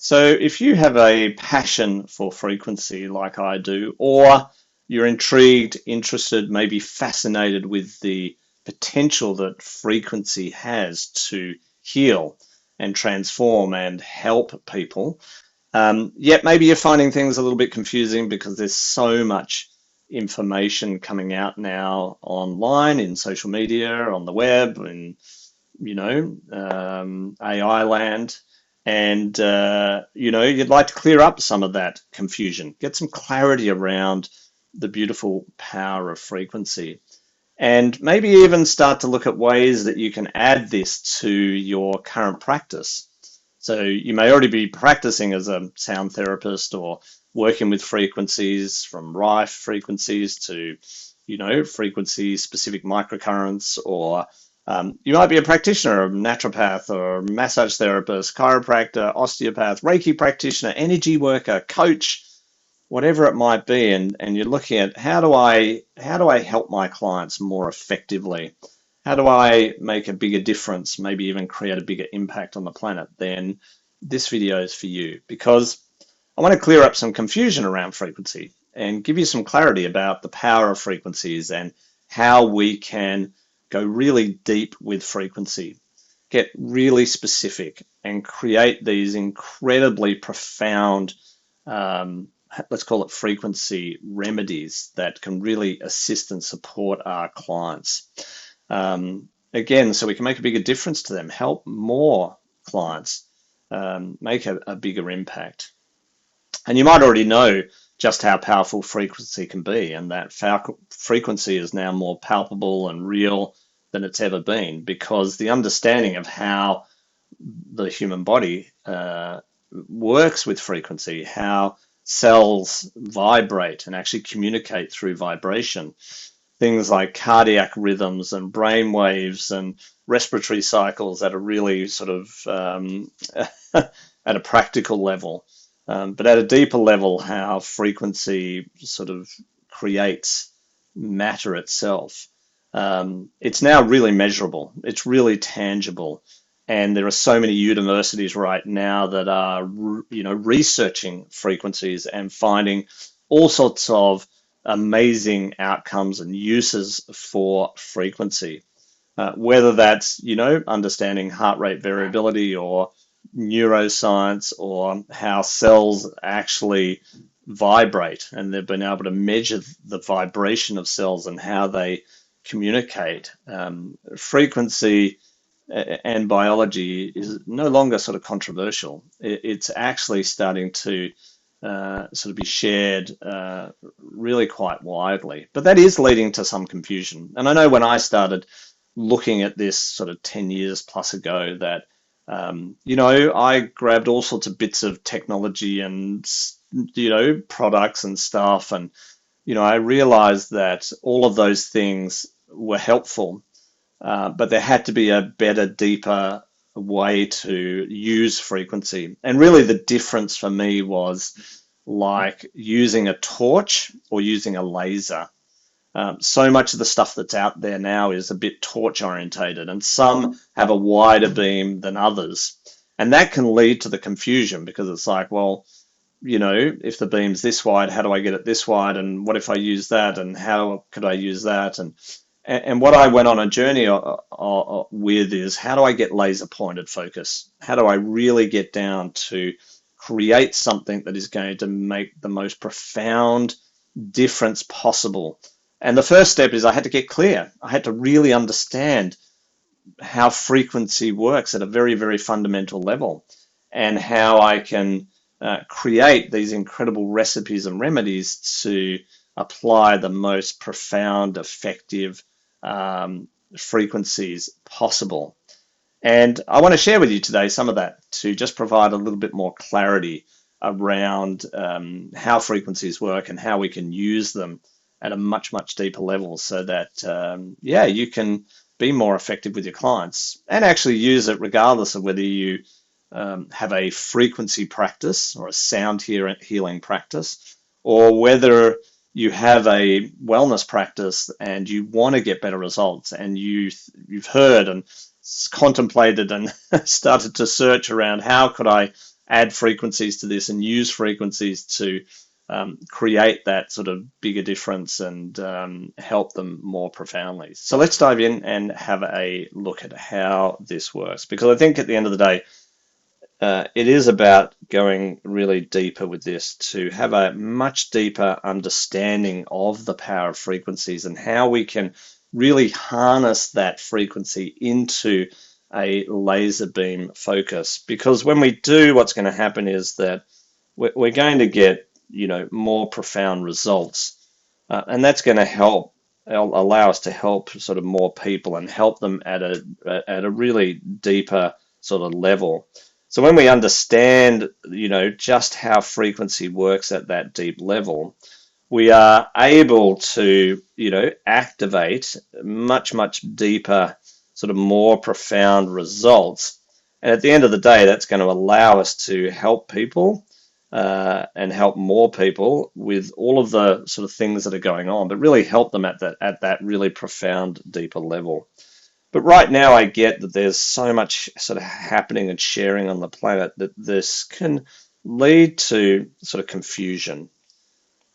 So if you have a passion for frequency like I do, or you're intrigued, interested, maybe fascinated with the potential that frequency has to heal and transform and help people, yet maybe you're finding things a little bit confusing because there's so much information coming out now online, in social media, on the web, and AI land, and you'd like to clear up some of that confusion, get some clarity around the beautiful power of frequency, and maybe even start to look at ways that you can add this to your current practice. So you may already be practicing as a sound therapist or working with frequencies from rife frequencies to, frequency specific microcurrents, or you might be a practitioner, a naturopath or a massage therapist, chiropractor, osteopath, Reiki practitioner, energy worker, coach, whatever it might be, and you're looking at how do I help my clients more effectively? How do I make a bigger difference, maybe even create a bigger impact on the planet? Then this video is for you, because I want to clear up some confusion around frequency and give you some clarity about the power of frequencies and how we can go really deep with frequency, get really specific, and create these incredibly profound, let's call it frequency remedies that can really assist and support our clients. Again, so we can make a bigger difference to them, help more clients, make a bigger impact. And you might already know just how powerful frequency can be, and that frequency is now more palpable and real than it's ever been, because the understanding of how the human body works with frequency, how cells vibrate and actually communicate through vibration, things like cardiac rhythms and brain waves and respiratory cycles at a really sort of at a practical level. But at a deeper level, how frequency sort of creates matter itself. It's now really measurable. It's really tangible. And there are so many universities right now that are, researching frequencies and finding all sorts of amazing outcomes and uses for frequency. Whether that's, understanding heart rate variability or neuroscience, or how cells actually vibrate, and they've been able to measure the vibration of cells and how they communicate. Frequency and biology is no longer sort of controversial. It's actually starting to sort of be shared really quite widely. But that is leading to some confusion. And I know when I started looking at this sort of 10 years plus ago, that I grabbed all sorts of bits of technology and, products and stuff. And, I realized that all of those things were helpful, but there had to be a better, deeper way to use frequency. And really the difference for me was like using a torch or using a laser. So much of the stuff that's out there now is a bit torch orientated, and some have a wider beam than others. And that can lead to the confusion, because it's like, well, if the beam's this wide, how do I get it this wide? And what if I use that? And how could I use that? And what I went on a journey with is, how do I get laser pointed focus? How do I really get down to create something that is going to make the most profound difference possible? And the first step is I had to get clear. I had to really understand how frequency works at a very, very fundamental level, and how I can create these incredible recipes and remedies to apply the most profound, effective frequencies possible. And I want to share with you today some of that, to just provide a little bit more clarity around how frequencies work and how we can use them at a much, much deeper level, so that, you can be more effective with your clients and actually use it regardless of whether you have a frequency practice or a sound healing practice, or whether you have a wellness practice and you want to get better results, and you've heard and contemplated and started to search around, how could I add frequencies to this and use frequencies to create that sort of bigger difference and help them more profoundly. So let's dive in and have a look at how this works, because I think at the end of the day, it is about going really deeper with this to have a much deeper understanding of the power of frequencies and how we can really harness that frequency into a laser beam focus. Because when we do, what's going to happen is that we're going to get, more profound results, and that's going to allow us to help sort of more people and help them at a really deeper sort of level. So when we understand, just how frequency works at that deep level, we are able to, activate much, much deeper, sort of more profound results. And at the end of the day, that's going to allow us to help people and help more people with all of the sort of things that are going on, but really help them at that really profound, deeper level. But right now, I get that there's so much sort of happening and sharing on the planet that this can lead to sort of confusion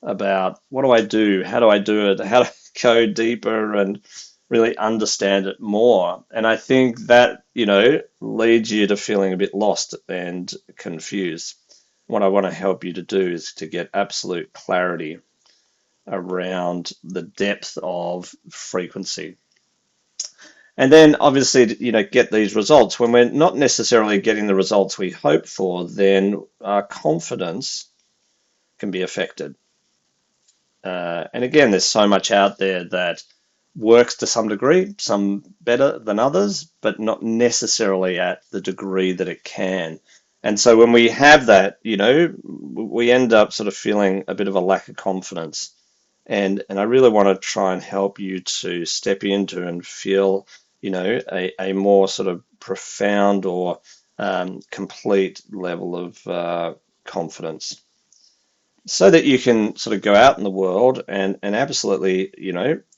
about what do I do? How do I do it? How do I go deeper and really understand it more? And I think that, leads you to feeling a bit lost and confused. What I want to help you to do is to get absolute clarity around the depth of frequency. And then obviously, get these results. When we're not necessarily getting the results we hope for, then our confidence can be affected. And again, there's so much out there that works to some degree, some better than others, but not necessarily at the degree that it can. And so when we have that, we end up sort of feeling a bit of a lack of confidence. And I really want to try and help you to step into and feel, a more sort of profound or complete level of confidence, so that you can sort of go out in the world and absolutely,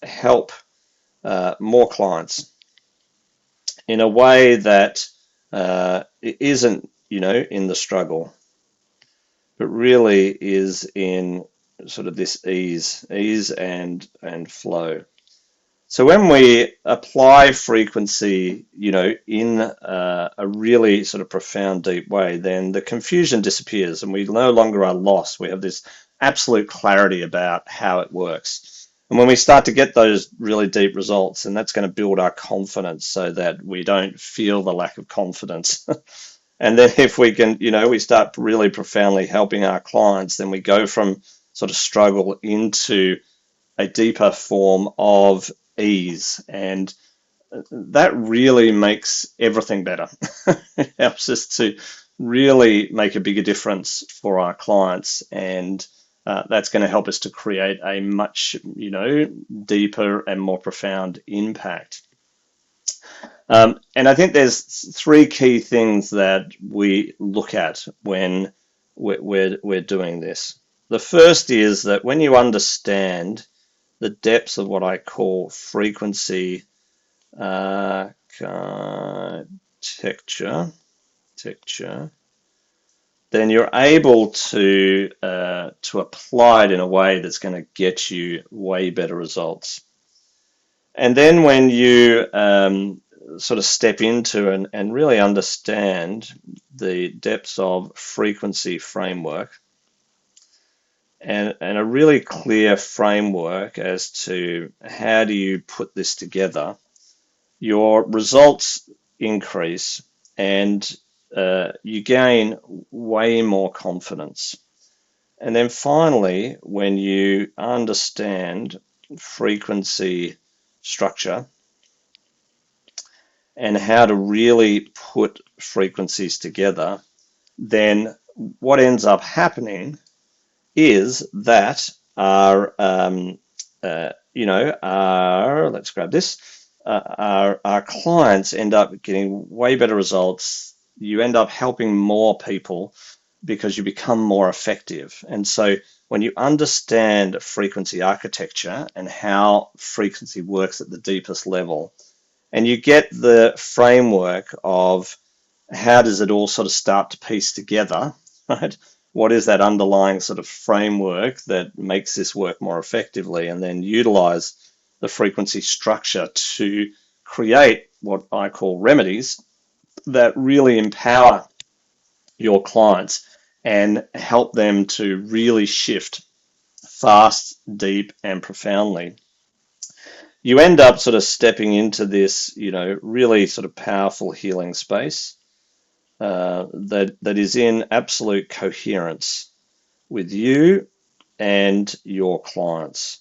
help more clients in a way that it isn't, in the struggle, but really is in sort of this ease and flow. So when we apply frequency, in a really sort of profound, deep way, then the confusion disappears and we no longer are lost. We have this absolute clarity about how it works. And when we start to get those really deep results, and that's going to build our confidence so that we don't feel the lack of confidence. And then if we can, we start really profoundly helping our clients, then we go from sort of struggle into a deeper form of ease, and that really makes everything better. It helps us to really make a bigger difference for our clients, and that's going to help us to create a much, deeper and more profound impact. And I think there's three key things that we look at when we're doing this. The first is that when you understand the depths of what I call frequency texture, then you're able to apply it in a way that's going to get you way better results. And then when you sort of step into and really understand the depths of frequency framework, and a really clear framework as to how do you put this together, your results increase and you gain way more confidence. And then finally, when you understand frequency structure and how to really put frequencies together, then what ends up happening is that our, let's grab this, our clients end up getting way better results. You end up helping more people because you become more effective. And so when you understand frequency architecture and how frequency works at the deepest level, and you get the framework of how does it all sort of start to piece together, right? What is that underlying sort of framework that makes this work more effectively, and then utilize the frequency structure to create what I call remedies that really empower your clients and help them to really shift fast, deep, and profoundly. You end up sort of stepping into this, really sort of powerful healing space that is in absolute coherence with you and your clients.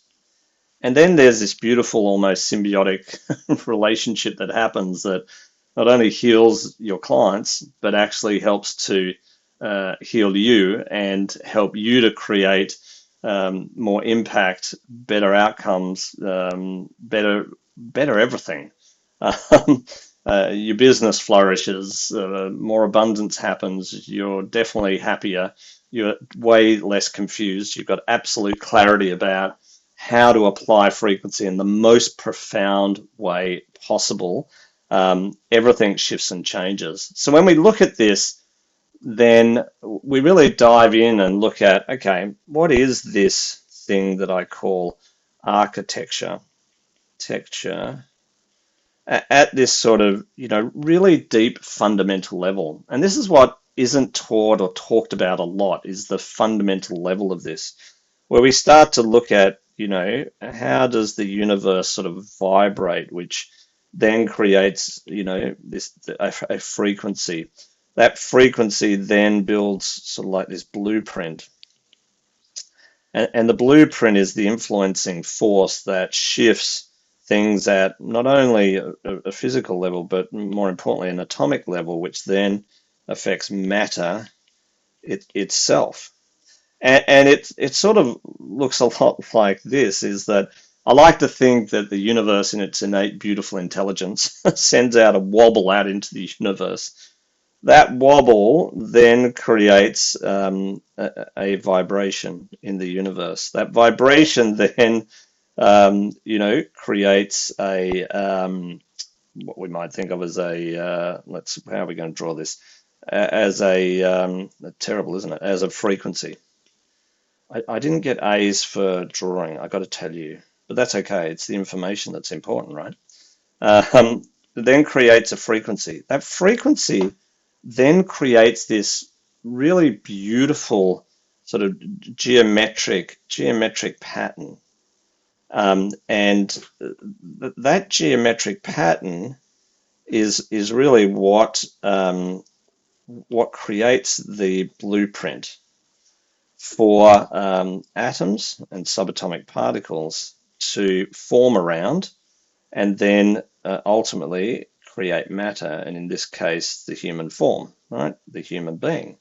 And then there's this beautiful, almost symbiotic relationship that happens that not only heals your clients, but actually helps to heal you and help you to create more impact, better outcomes, better everything. Um, your business flourishes, more abundance happens, you're definitely happier, you're way less confused, you've got absolute clarity about how to apply frequency in the most profound way possible. Everything shifts and changes. So when we look at this, then we really dive in and look at, okay, what is this thing that I call architecture? Texture at this sort of, really deep fundamental level. And this is what isn't taught or talked about a lot, is the fundamental level of this, where we start to look at, how does the universe sort of vibrate, which then creates, a frequency. That frequency then builds sort of like this blueprint. And the blueprint is the influencing force that shifts things at not only a physical level, but more importantly, an atomic level, which then affects matter itself. And it sort of looks a lot like this, is that I like to think that the universe, in its innate beautiful intelligence, sends out a wobble out into the universe. That wobble then creates a vibration in the universe. That vibration then, creates what we might think of as how are we going to draw this? As terrible, isn't it? As a frequency. I didn't get A's for drawing, I got to tell you, but that's okay. It's the information that's important, right? Then creates a frequency. That frequency then creates this really beautiful sort of geometric pattern. And that geometric pattern is really what creates the blueprint for atoms and subatomic particles to form around, and then ultimately create matter, and in this case, the human form, right? The human being.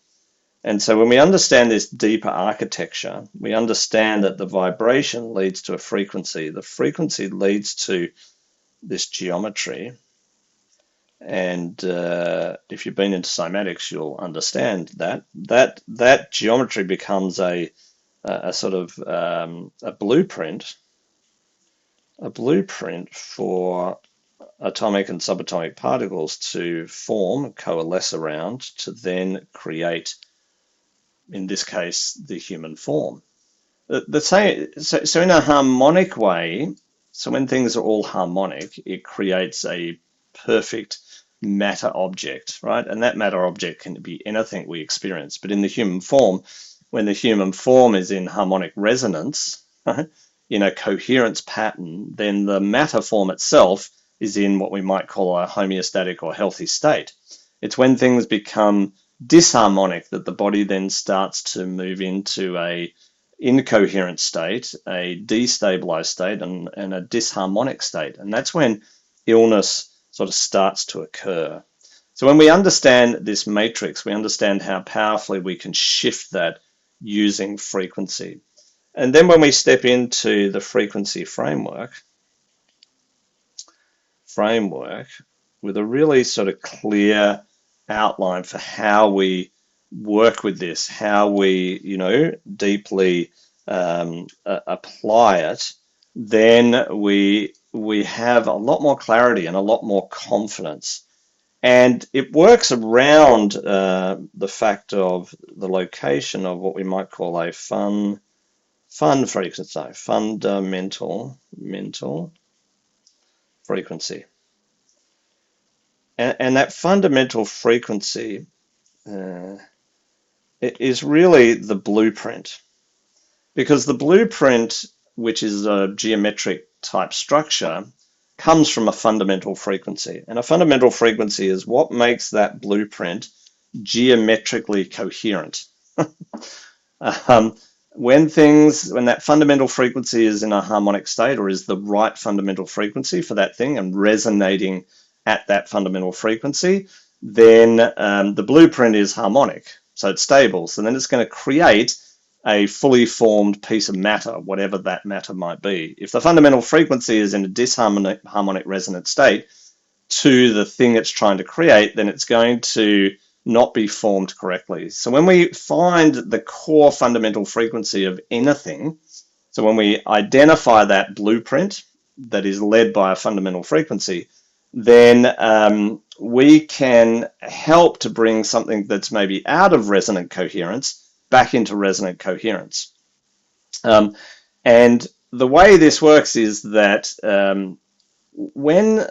And so when we understand this deeper architecture, we understand that the vibration leads to a frequency. The frequency leads to this geometry. And if you've been into cymatics, you'll understand that geometry becomes a sort of a blueprint for atomic and subatomic particles to form, coalesce around, to then create, in this case, the human form. So in a harmonic way, so when things are all harmonic, it creates a perfect matter object, right? And that matter object can be anything we experience. But in the human form, when the human form is in harmonic resonance, right, in a coherence pattern, then the matter form itself is in what we might call a homeostatic or healthy state. It's when things become disharmonic that the body then starts to move into a incoherent state, a destabilized state, and a disharmonic state. And that's when illness sort of starts to occur. So when we understand this matrix, we understand how powerfully we can shift that using frequency. And then when we step into the frequency framework with a really sort of clear outline for how we work with this, how we, deeply apply it, then we have a lot more clarity and a lot more confidence. And it works around the fact of the location of what we might call a fun frequency, so fundamental mental frequency. And that fundamental frequency it is really the blueprint, because the blueprint, which is a geometric type structure, comes from a fundamental frequency. And a fundamental frequency is what makes that blueprint geometrically coherent. um, when that fundamental frequency is in a harmonic state, or is the right fundamental frequency for that thing and resonating at that fundamental frequency, then the blueprint is harmonic, so it's stable. So then it's going to create a fully formed piece of matter, whatever that matter might be. If the fundamental frequency is in a disharmonic resonant state to the thing it's trying to create, then it's going to not be formed correctly. So when we find the core fundamental frequency of anything, so when we identify that blueprint that is led by a fundamental frequency, then we can help to bring something that's maybe out of resonant coherence back into resonant coherence. And the way this works is that when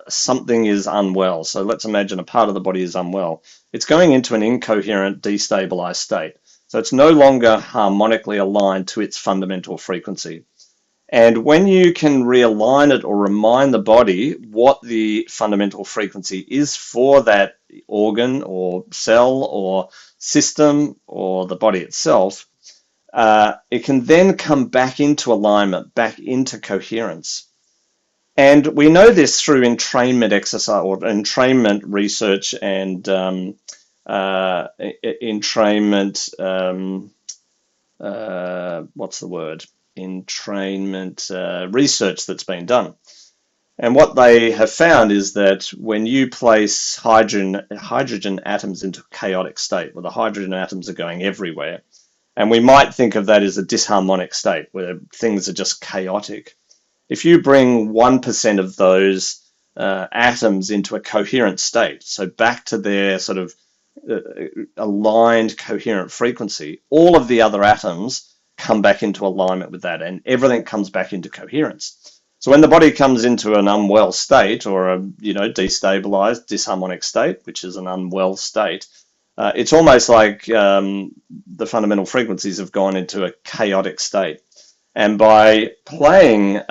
something is unwell, so let's imagine a part of the body is unwell, it's going into an incoherent, destabilized state. So it's no longer harmonically aligned to its fundamental frequency. And when you can realign it or remind the body what the fundamental frequency is for that organ or cell or system or the body itself, it can then come back into alignment, back into coherence. And we know this through entrainment exercise or entrainment research and entrainment, what's the word? Entrainment research that's been done. And what they have found is that when you place hydrogen atoms into a chaotic state, where the hydrogen atoms are going everywhere, and we might think of that as a disharmonic state where things are just chaotic. If you bring 1% of those atoms into a coherent state, so back to their sort of aligned coherent frequency, all of the other atoms come back into alignment with that, and everything comes back into coherence. So when the body comes into an unwell state, or a destabilized, disharmonic state, which is an unwell state, it's almost like the fundamental frequencies have gone into a chaotic state. And by playing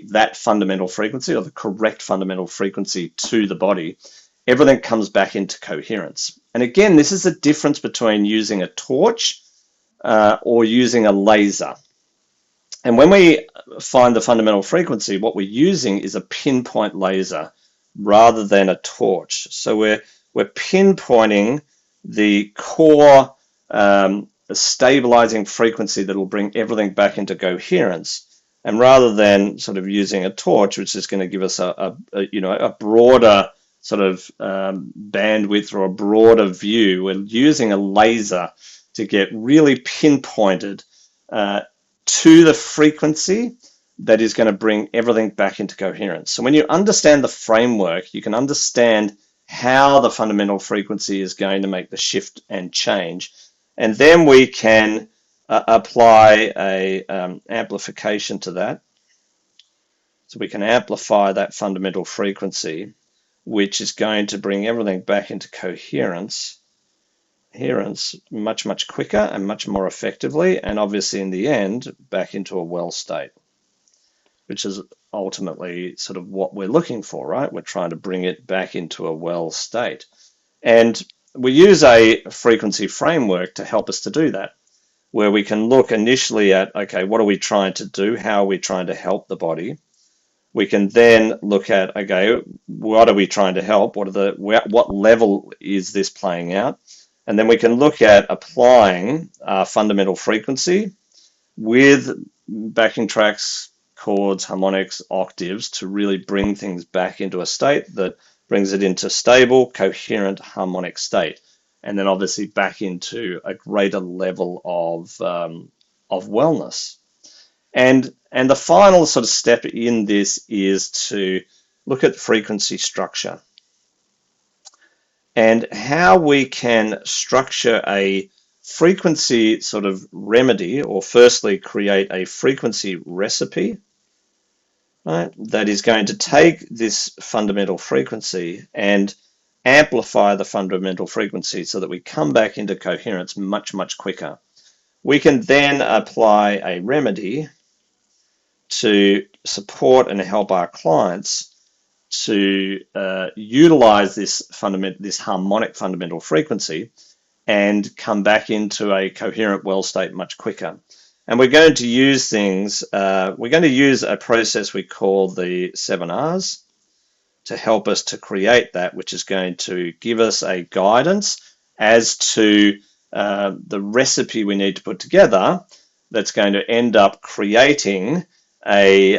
that fundamental frequency, or the correct fundamental frequency to the body, everything comes back into coherence. And again, this is the difference between using a torch or using a laser. And when we find the fundamental frequency, what we're using is a pinpoint laser rather than a torch. So we're pinpointing the core stabilizing frequency that will bring everything back into coherence. And rather than sort of using a torch, which is going to give us a broader sort of bandwidth or a broader view, we're using a laser to get really pinpointed to the frequency that is going to bring everything back into coherence. So when you understand the framework, you can understand how the fundamental frequency is going to make the shift and change. And then we can apply a amplification to that. So we can amplify that fundamental frequency, which is going to bring everything back into coherence much, much quicker and much more effectively, and obviously in the end, back into a well state, which is ultimately sort of what we're looking for, right? We're trying to bring it back into a well state. And we use a frequency framework to help us to do that, where we can look initially at, okay, what are we trying to do? How are we trying to help the body? We can then look at, okay, what are we trying to help? What level is this playing out? And then we can look at applying fundamental frequency with backing tracks, chords, harmonics, octaves to really bring things back into a state that brings it into stable, coherent, harmonic state. And then obviously back into a greater level of wellness. And the final sort of step in this is to look at frequency structure. and how we can structure a frequency sort of remedy, or firstly create a frequency recipe, right, that is going to take this fundamental frequency and amplify the fundamental frequency so that we come back into coherence much, much quicker. We can then apply a remedy to support and help our clients to utilize this harmonic fundamental frequency and come back into a coherent well state much quicker. And we're going to use we're going to use a process we call the 7Rs to help us to create that, which is going to give us a guidance as to the recipe we need to put together that's going to end up creating a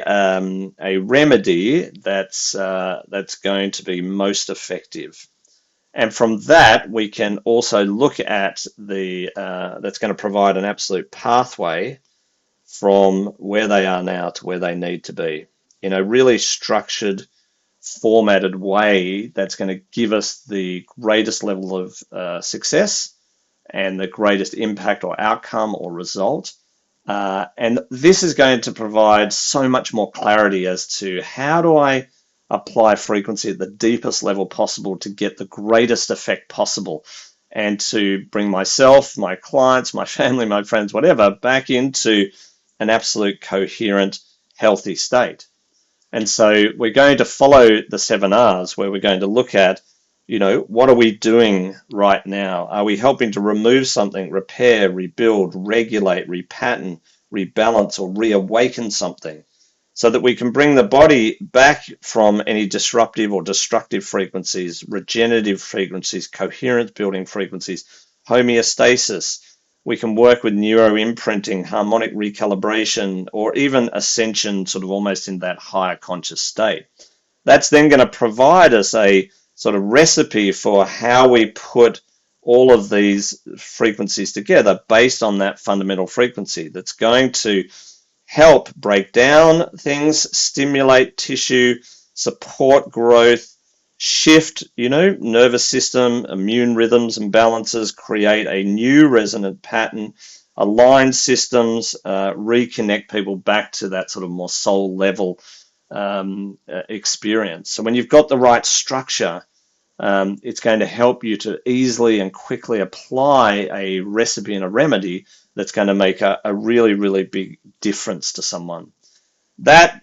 remedy that's going to be most effective. And from that, we can also look at that's going to provide an absolute pathway from where they are now to where they need to be in a really structured, formatted way that's going to give us the greatest level of success and the greatest impact or outcome or result. And this is going to provide so much more clarity as to how do I apply frequency at the deepest level possible to get the greatest effect possible and to bring myself, my clients, my family, my friends, whatever, back into an absolute coherent, healthy state. And so we're going to follow the 7Rs where we're going to look at, what are we doing right now? Are we helping to remove something, repair, rebuild, regulate, repattern, rebalance, or reawaken something so that we can bring the body back from any disruptive or destructive frequencies, regenerative frequencies, coherence building frequencies, homeostasis. We can work with neuro imprinting, harmonic recalibration, or even ascension, sort of almost in that higher conscious state. That's then going to provide us a sort of recipe for how we put all of these frequencies together based on that fundamental frequency that's going to help break down things, stimulate tissue, support growth, shift, nervous system, immune rhythms and balances, create a new resonant pattern, align systems, reconnect people back to that sort of more soul level experience. So when you've got the right structure, it's going to help you to easily and quickly apply a recipe and a remedy that's going to make a really, really big difference to someone. That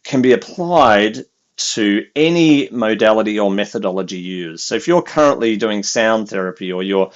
can be applied to any modality or methodology used. So if you're currently doing sound therapy, or you're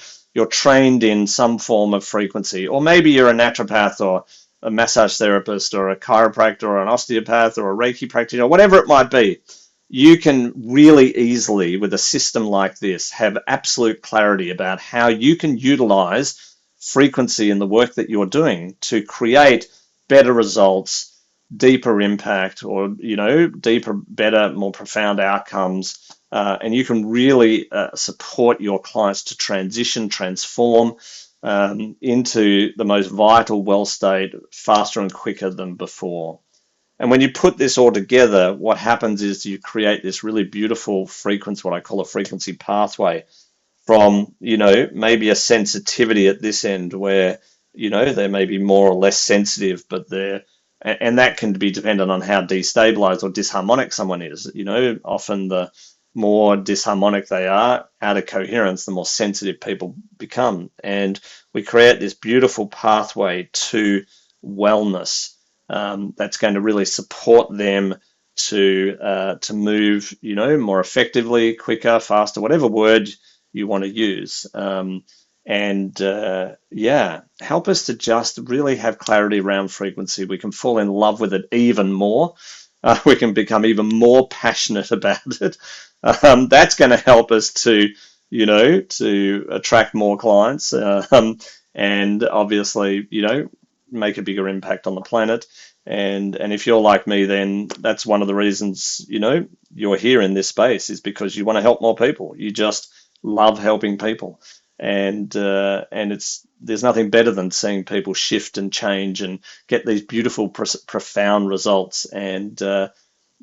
trained in some form of frequency, or maybe you're a naturopath or a massage therapist or a chiropractor or an osteopath or a Reiki practitioner, whatever it might be, you can really easily, with a system like this, have absolute clarity about how you can utilize frequency in the work that you're doing to create better results, deeper impact, or deeper, better, more profound outcomes, and you can really support your clients to transition, transform into the most vital well state faster and quicker than before. And when you put this all together, what happens is you create this really beautiful frequency, what I call a frequency pathway, from maybe a sensitivity at this end where they may be more or less sensitive, but and that can be dependent on how destabilized or disharmonic someone is. Often the more disharmonic they are, out of coherence, the more sensitive people become. And we create this beautiful pathway to wellness that's going to really support them to move, more effectively, quicker, faster, whatever word you want to use. Help us to just really have clarity around frequency. We can fall in love with it even more. We can become even more passionate about it. That's going to help us to attract more clients and obviously, make a bigger impact on the planet. And if you're like me, then that's one of the reasons, you're here in this space, is because you want to help more people. You just love helping people. And there's nothing better than seeing people shift and change and get these beautiful, profound results. And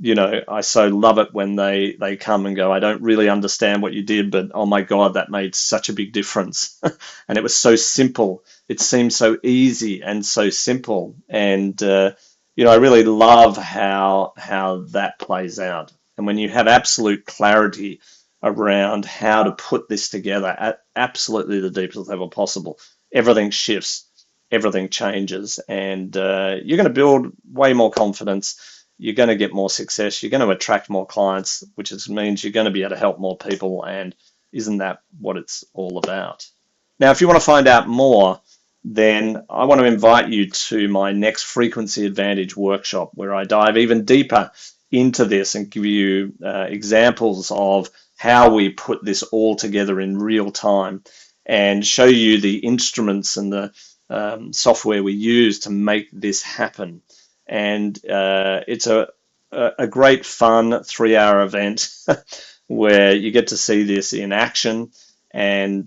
I so love it when they come and go, I don't really understand what you did, but oh my God, that made such a big difference. And it was so simple. It seemed so easy and so simple. And I really love how that plays out. And when you have absolute clarity around how to put this together at absolutely the deepest level possible, everything shifts, everything changes, and you're going to build way more confidence. You're going to get more success. You're going to attract more clients, which means you're going to be able to help more people. And isn't that what it's all about? Now, if you want to find out more, then I want to invite you to my next Frequency Advantage workshop, where I dive even deeper into this and give you examples of how we put this all together in real time and show you the instruments and the software we use to make this happen. And it's a great fun 3-hour event where you get to see this in action and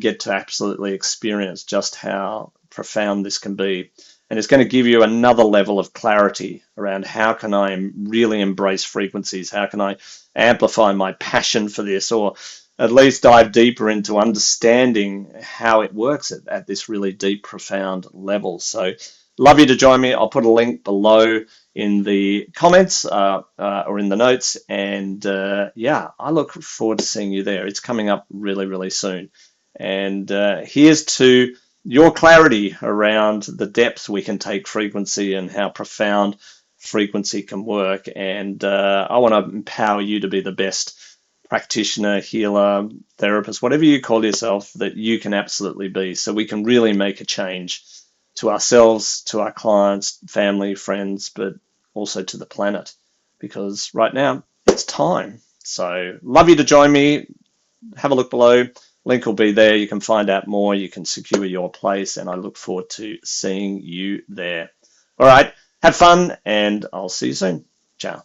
get to absolutely experience just how profound this can be. And it's going to give you another level of clarity around how can I really embrace frequencies? How can I amplify my passion for this, or at least dive deeper into understanding how it works at this really deep, profound level. So love you to join me. I'll put a link below in the comments or in the notes. And yeah, I look forward to seeing you there. It's coming up really, really soon. And here's to your clarity around the depth we can take frequency and how profound frequency can work. And I want to empower you to be the best practitioner, healer, therapist, whatever you call yourself, that you can absolutely be, so we can really make a change to ourselves, to our clients, family, friends, but also to the planet, because right now it's time. So love you to join me. Have a look below. Link will be there. You can find out more. You can secure your place, and I look forward to seeing you there. All right. Have fun, and I'll see you soon. Ciao.